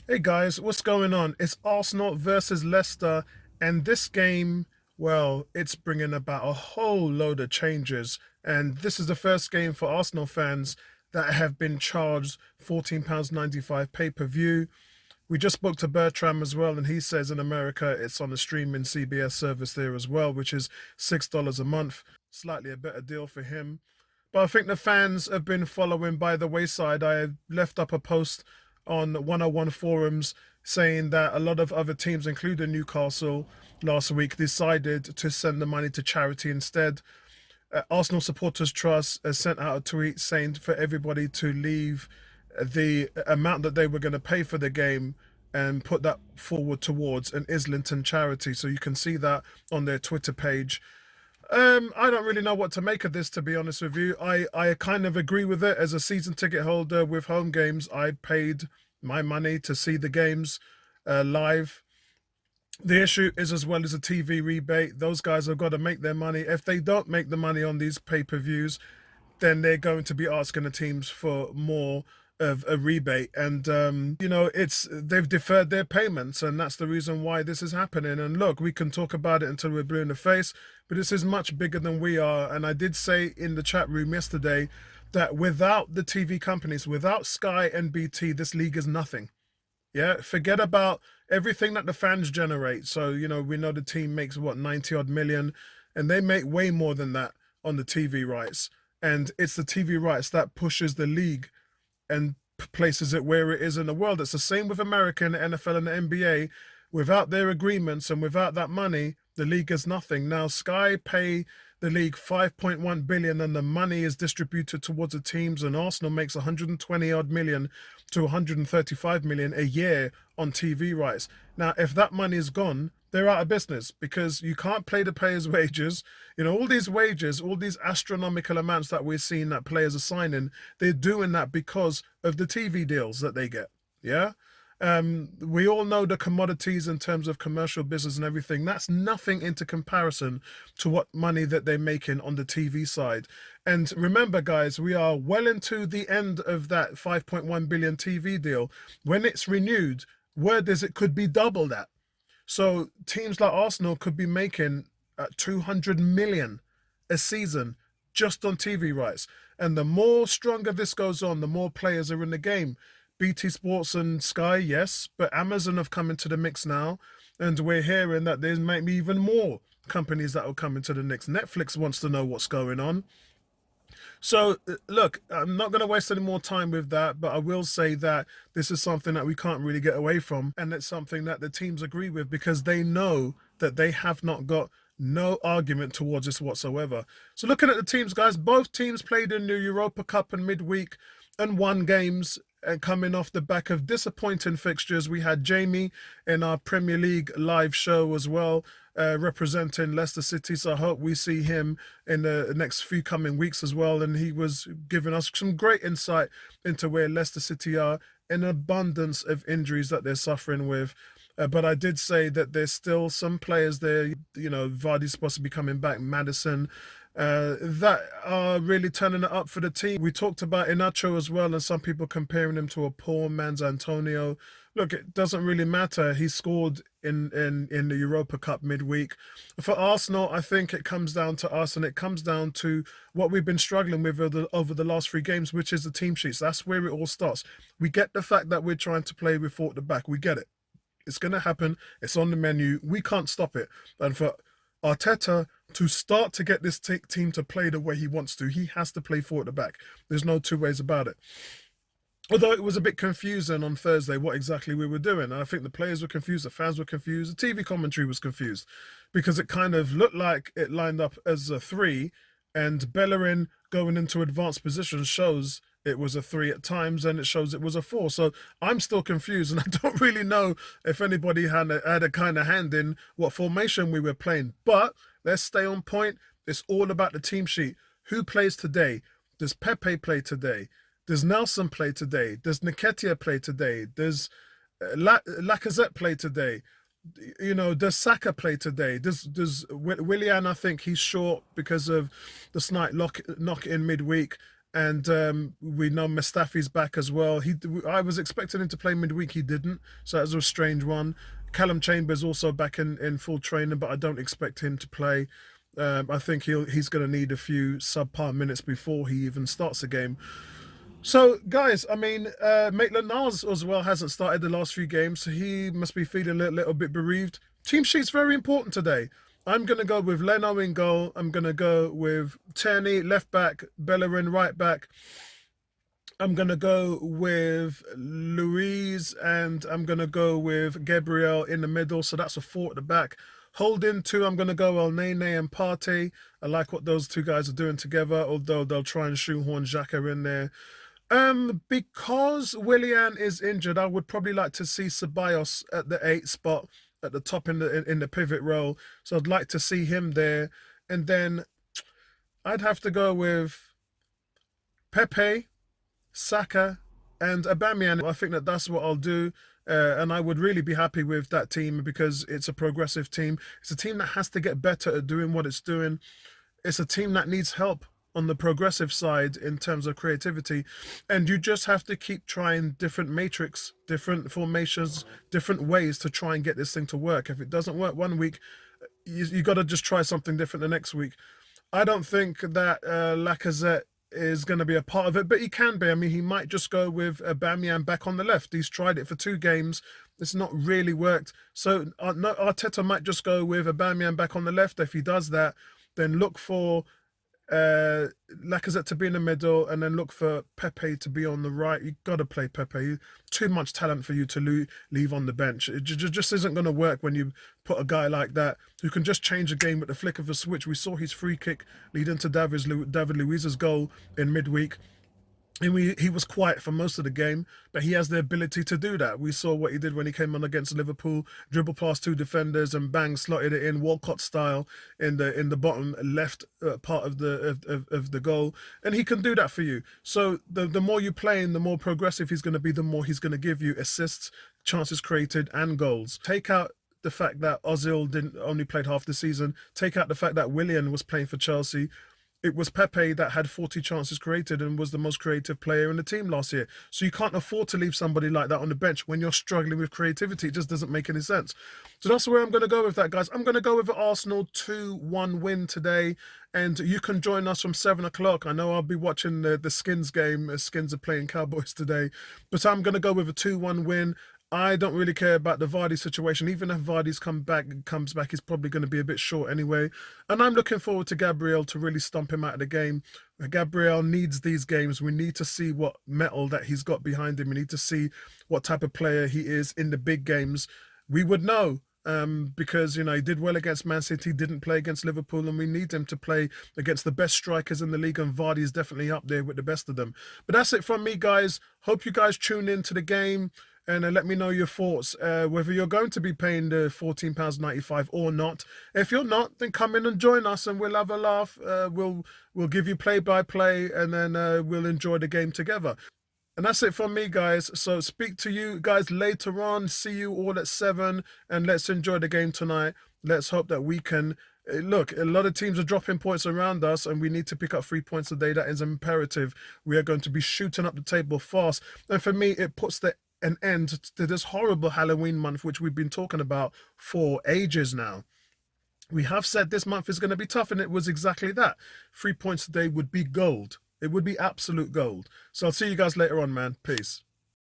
Hey guys, what's going on? It's Arsenal versus Leicester, and this game, well, it's bringing about a whole load of changes. And this is the first game for Arsenal fans that have been charged £14.95 pay per view. We just spoke to Bertram as well, and he says in America it's on the streaming CBS service there as well, which is $6 a month. Slightly a better deal for him. But I think the fans have been following by the wayside. I left up a post on 101 forums saying that a lot of other teams, including Newcastle, last week decided to send the money to charity instead. Arsenal Supporters Trust has sent out a tweet saying for everybody to leave the amount that they were going to pay for the game and put that forward towards an Islington charity. So you can see that on their Twitter page. I don't really know what to make of this, to be honest with you. I kind of agree with it. As a season ticket holder with home games, I paid my money to see the games live. The issue is, as well as a TV rebate, those guys have got to make their money. If they don't make the money on these pay-per-views, then they're going to be asking the teams for more of a rebate. And it's they've deferred their payments, and that's the reason why this is happening. And look, we can talk about it until we're blue in the face, but this is much bigger than we are. And I did say in the chat room yesterday that without the TV companies, without Sky and BT, this league is nothing. Yeah, forget about everything that the fans generate. So, we know the team makes what, 90 odd million, and they make way more than that on the TV rights. And it's the TV rights that pushes the league and places it where it is in the world. It's the same with America and the NFL and the NBA. Without their agreements and without that money, the league is nothing. Now, Sky pay the league 5.1 billion, and the money is distributed towards the teams, and Arsenal makes 120 odd million to 135 million a year on TV rights. Now, if that money is gone, they're out of business because you can't pay the players' wages. All these wages, all these astronomical amounts that we're seeing that players are signing, they're doing that because of the TV deals that they get. Yeah. We all know the commodities in terms of commercial business and everything. That's nothing into comparison to what money that they're making on the TV side. And remember, guys, we are well into the end of that 5.1 billion TV deal. When it's renewed, word is it could be double that. So teams like Arsenal could be making 200 million a season just on TV rights. And the more stronger this goes on, the more players are in the game. BT Sports and Sky, yes, but Amazon have come into the mix now, and we're hearing that there might be even more companies that will come into the mix. Netflix wants to know what's going on. So, look, I'm not going to waste any more time with that, but I will say that this is something that we can't really get away from, and it's something that the teams agree with because they know that they have not got no argument towards this whatsoever. So, looking at the teams, guys, both teams played in the Europa Cup and midweek and won games. And coming off the back of disappointing fixtures, we had Jamie in our Premier League live show as well, representing Leicester City. So I hope we see him in the next few coming weeks as well. And he was giving us some great insight into where Leicester City are, an abundance of injuries that they're suffering with. But I did say that there's still some players there, Vardy's supposed to be coming back, Madison, that are really turning it up for the team. We talked about Inacho as well, and some people comparing him to a poor man's Antonio. Look, it doesn't really matter. He scored in the Europa Cup midweek. For Arsenal, I think it comes down to us, and it comes down to what we've been struggling with over the last three games, which is the team sheets. That's where it all starts. We get the fact that we're trying to play with four at the back. We get it. It's going to happen. It's on the menu. We can't stop it. And for Arteta to start to get this team to play the way he wants to, he has to play four at the back. There's no two ways about it. Although it was a bit confusing on Thursday what exactly we were doing. And I think the players were confused, the fans were confused, the TV commentary was confused because it kind of looked like it lined up as a three, and Bellerin going into advanced positions shows it was a three at times, and it shows it was a four. So I'm still confused, and I don't really know if anybody had a kind of hand in what formation we were playing. But let's stay on point. It's all about the team sheet. Who plays today? Does Pepe play today? Does Nelson play today? Does Nketiah play today? Does Lacazette play today? Does Saka play today? Does Willian? I think he's short because of the slight knock in midweek. And we know Mustafi's back as well. I was expecting him to play midweek. He didn't, so that was a strange one. Callum Chambers also back in full training, but I don't expect him to play. I think he's going to need a few subpar minutes before he even starts the game. So, guys, I mean, Maitland-Niles as well hasn't started the last few games, so he must be feeling a little bit bereaved. Team sheet's very important today. I'm going to go with Leno in goal. I'm going to go with Tierney, left back, Bellerin, right back. I'm going to go with Louise, and I'm going to go with Gabriel in the middle, so that's a 4 at the back. Holding 2, I'm going to go El Nene and Partey. I like what those two guys are doing together, although they'll try and shoehorn Xhaka in there. Because Willian is injured, I would probably like to see Ceballos at the 8 spot at the top in the pivot role. So I'd like to see him there. And then I'd have to go with Pepe, Saka, and Aubameyang. I think that's what I'll do. And I would really be happy with that team because it's a progressive team. It's a team that has to get better at doing what it's doing. It's a team that needs help on the progressive side in terms of creativity, and you just have to keep trying different matrix, different formations, different ways to try and get this thing to work. If it doesn't work one week, you got to just try something different the next week. I don't think that Lacazette is going to be a part of it, but he can be. I mean, he might just go with Aubameyang back on the left. He's tried it for 2 games. It's not really worked. So Arteta might just go with Aubameyang back on the left. If he does that, then look for Lacazette to be in the middle, and then look for Pepe to be on the right. You got to play Pepe. Too much talent for you to leave on the bench. It just isn't going to work when you put a guy like that who can just change a game with the flick of a switch. We saw his free kick leading to David Luiz's goal in midweek. And he was quiet for most of the game, but he has the ability to do that. We saw what he did when he came on against Liverpool, dribble past 2 defenders and bang, slotted it in Walcott style in the bottom left part of the goal, and he can do that for you. So the more you play him, the more progressive he's going to be, the more he's going to give you assists, chances created, and goals. Take out the fact that Ozil only played half the season. Take out the fact that Willian was playing for Chelsea. It was Pepe that had 40 chances created and was the most creative player in the team last year. So you can't afford to leave somebody like that on the bench when you're struggling with creativity. It just doesn't make any sense. So that's where I'm going to go with that, guys. I'm going to go with an Arsenal 2-1 win today. And you can join us from 7 o'clock. I know I'll be watching the Skins game. Skins are playing Cowboys today. But I'm going to go with a 2-1 win. I don't really care about the Vardy situation. Even if Vardy's comes back, he's probably going to be a bit short anyway. And I'm looking forward to Gabriel to really stomp him out of the game. Gabriel needs these games. We need to see what metal that he's got behind him. We need to see what type of player he is in the big games. We would know. Because, you know, he did well against Man City, didn't play against Liverpool, and we need him to play against the best strikers in the league, and Vardy is definitely up there with the best of them. But that's it from me, guys. Hope you guys tune in to the game and let me know your thoughts, whether you're going to be paying the £14.95 or not. If you're not, then come in and join us and we'll have a laugh. We'll give you play-by-play, and then we'll enjoy the game together. And that's it from me, guys. So speak to you guys later on. See you all at 7, and let's enjoy the game tonight. Let's hope that we can... Look, a lot of teams are dropping points around us, and we need to pick up 3 points a day. That is imperative. We are going to be shooting up the table fast. And for me, it puts an end to this horrible Halloween month, which we've been talking about for ages now. We have said this month is going to be tough, and it was exactly that. 3 points a day would be gold. It would be absolute gold. So I'll see you guys later on, man. Peace.